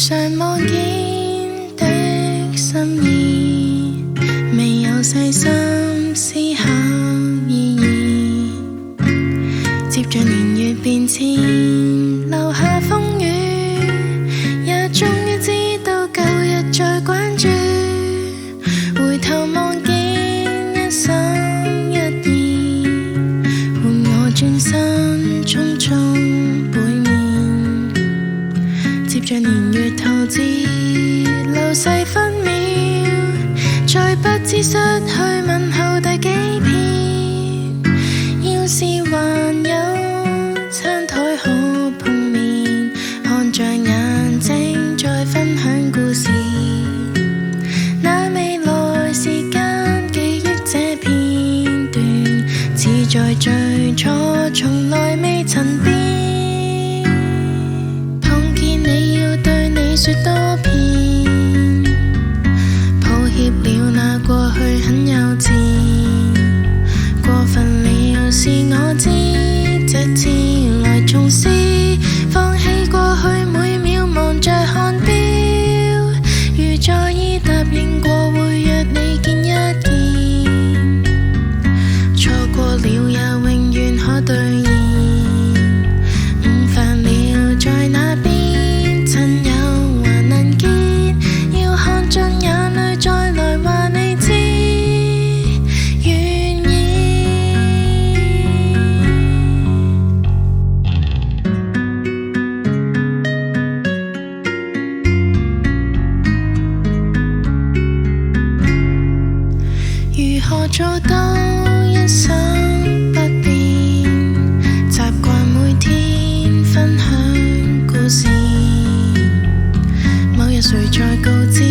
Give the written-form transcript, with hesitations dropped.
常望見的心意，未有細心思考意義。接着年月變遷，留下風雨，也終於知道舊日再關注。回頭望見一心一意，換我轉身匆匆背面。接着年月透支，流逝分秒，再不知失去問候第幾遍。要是還有餐台可碰面，看着眼睛再分享故事，那未來時間記憶這片段，似在最初從來未曾變。碰見你要對你說多遍，抱歉了那過去很幼稚，過分了是我知，這次來重試，放棄過去每秒忙着看錶，如在意答應過會約你見一見，錯過了也永遠可兌現。午飯了在那邊，親友還能見，要看盡眼淚再來話你知，願意。如何做到一生不變，習慣每天分享故事，某日誰在告知